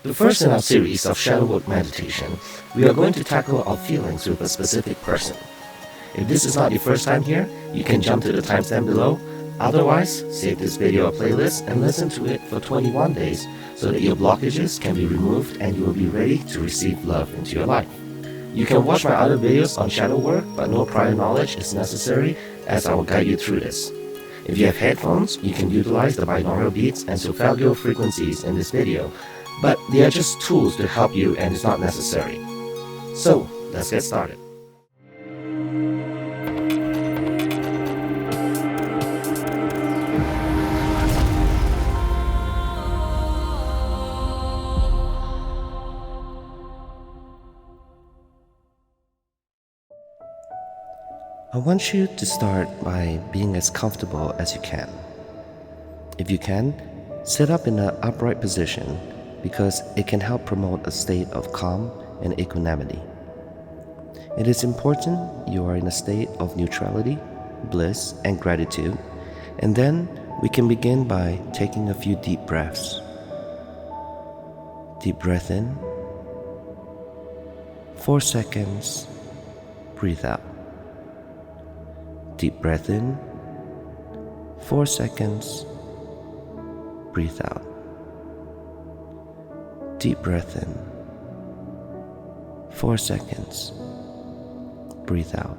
The first in our series of shadow work meditation, we are going to tackle our feelings with a specific person. If this is not your first time here, you can jump to the timestamp below. Otherwise, save this video a playlist and listen to it for 21 days so that your blockages can be removed and you will be ready to receive love into your life. You can watch my other videos on shadow work, but no prior knowledge is necessary as I will guide you through this. If you have headphones, you can utilize the binaural beats and solfeggio frequencies in this video, but they are just tools to help you and it's not necessary. So, let's get started. I want you to start by being as comfortable as you can. If you can, sit up in an upright position because it can help promote a state of calm and equanimity. It is important you are in a state of neutrality, bliss, and gratitude, and then we can begin by taking a few deep breaths. Deep breath in. 4 seconds. Breathe out. Deep breath in. 4 seconds. Breathe out. Deep breath in. 4 seconds. Breathe out.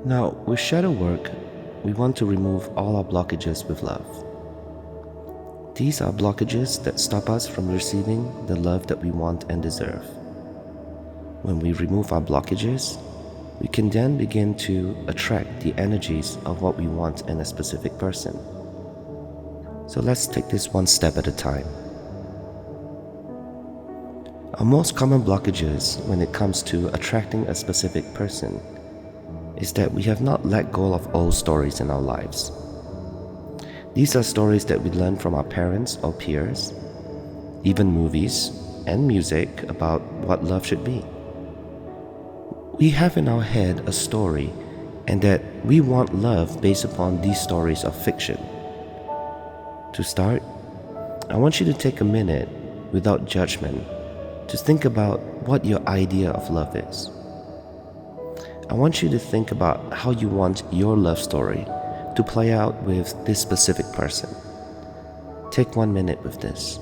Now, with shadow work, we want to remove all our blockages with love. These are blockages that stop us from receiving the love that we want and deserve. When we remove our blockages, we can then begin to attract the energies of what we want in a specific person. So let's take this one step at a time. Our most common blockages when it comes to attracting a specific person is that we have not let go of old stories in our lives. These are stories that we learn from our parents or peers, even movies and music about what love should be. We have in our head a story and that we want love based upon these stories of fiction. To start, I want you to take a minute without judgment to think about what your idea of love is. I want you to think about how you want your love story to play out with this specific person. Take 1 minute with this.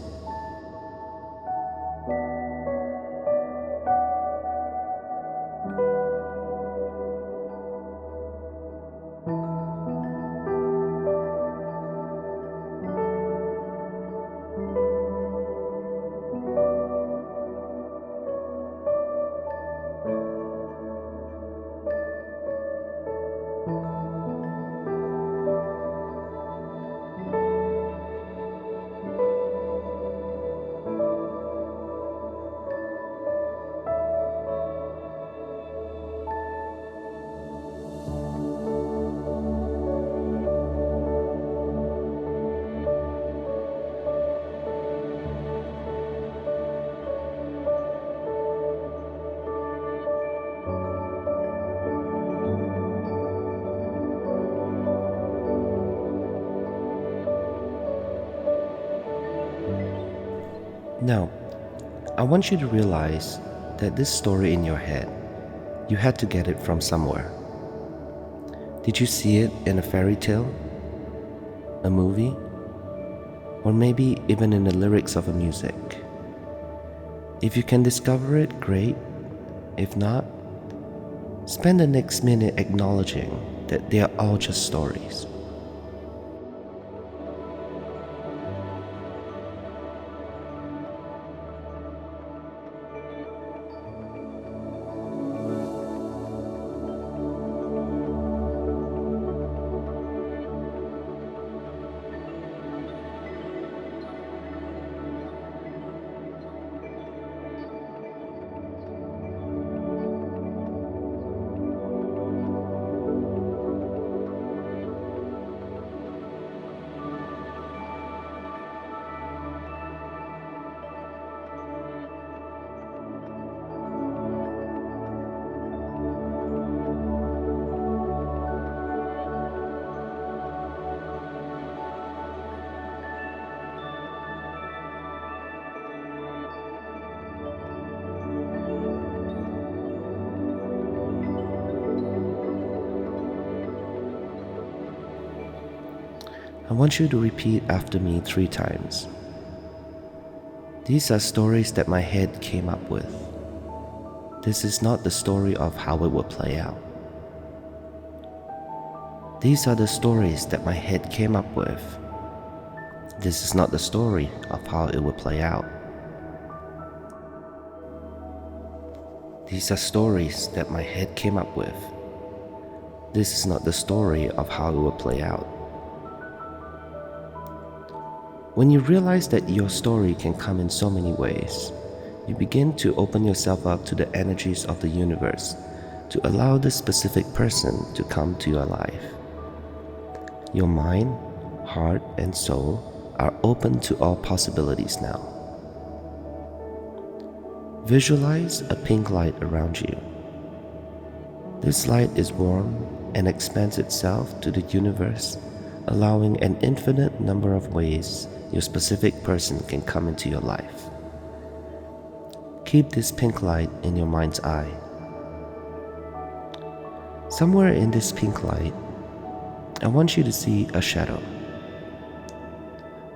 Now, I want you to realize that this story in your head, you had to get it from somewhere. Did you see it in a fairy tale, a movie, or maybe even in the lyrics of a music? If you can discover it, great. If not, spend the next minute acknowledging that they are all just stories. I want you to repeat after me 3 times. These are stories that my head came up with. This is not the story of how it will play out. These are the stories that my head came up with. This is not the story of how it will play out. These are stories that my head came up with. This is not the story of how it will play out. When you realize that your story can come in so many ways, you begin to open yourself up to the energies of the universe to allow this specific person to come to your life. Your mind, heart, and soul are open to all possibilities now. Visualize a pink light around you. This light is warm and expands itself to the universe, allowing an infinite number of ways your specific person can come into your life. Keep this pink light in your mind's eye. Somewhere in this pink light, I want you to see a shadow.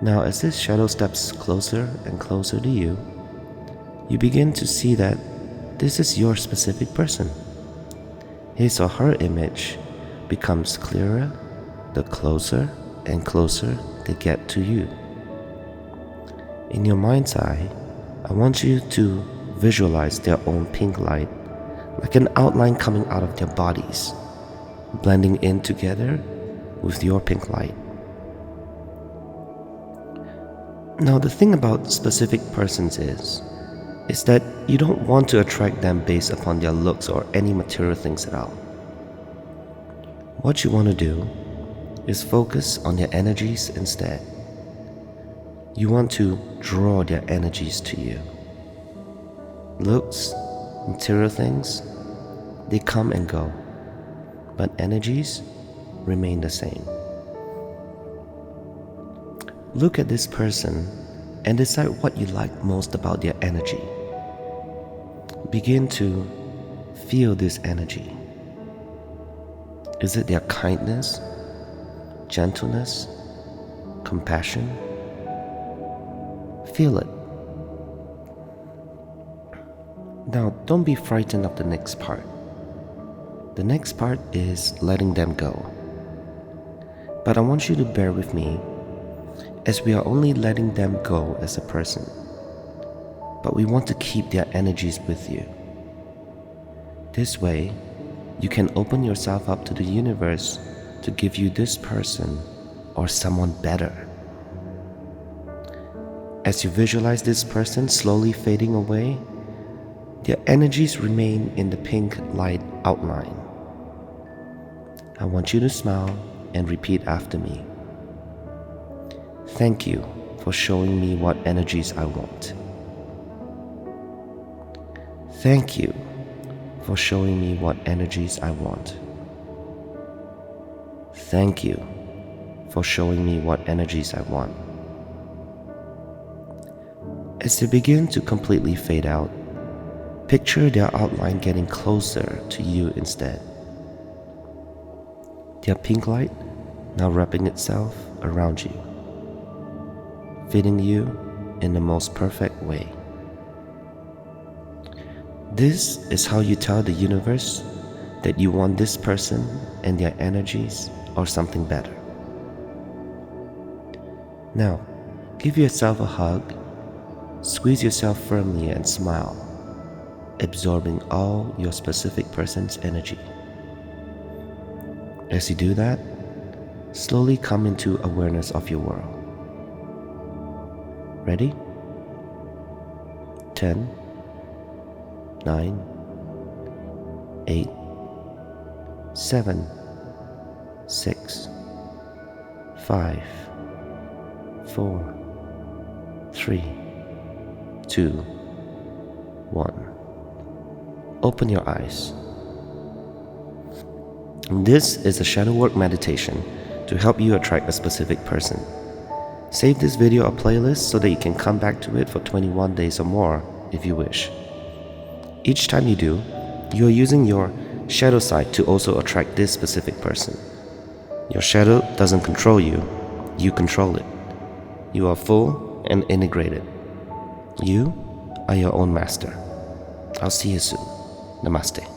Now, as this shadow steps closer and closer to you, you begin to see that this is your specific person. His or her image becomes clearer the closer and closer they get to you. In your mind's eye, I want you to visualize their own pink light like an outline coming out of their bodies, blending in together with your pink light. Now, the thing about specific persons is that you don't want to attract them based upon their looks or any material things at all. What you want to do is focus on their energies instead. You want to draw their energies to you. Looks, material things, they come and go, but energies remain the same. Look at this person and decide what you like most about their energy. Begin to feel this energy. Is it their kindness, gentleness, compassion? Feel it. Now, don't be frightened of the next part. The next part is letting them go. But I want you to bear with me, as we are only letting them go as a person, but we want to keep their energies with you. This way, you can open yourself up to the universe to give you this person or someone better. As you visualize this person slowly fading away, their energies remain in the pink light outline. I want you to smile and repeat after me. Thank you for showing me what energies I want. Thank you for showing me what energies I want. Thank you for showing me what energies I want. As they begin to completely fade out, picture their outline getting closer to you instead. Their pink light now wrapping itself around you, fitting you in the most perfect way. This is how you tell the universe that you want this person and their energies or something better. Now, give yourself a hug, squeeze yourself firmly and smile, absorbing all your specific person's energy. As you do that, slowly come into awareness of your world. Ready? 10, 9, 8, 7, 6, 5, 4, 3, 2, 1. Open your eyes. This is a shadow work meditation to help you attract a specific person. Save this video a playlist so that you can come back to it for 21 days or more if you wish. Each time you do, you are using your shadow side to also attract this specific person. Your shadow doesn't control you, You control it. You are full and integrated. You are your own master. I'll see you soon. Namaste.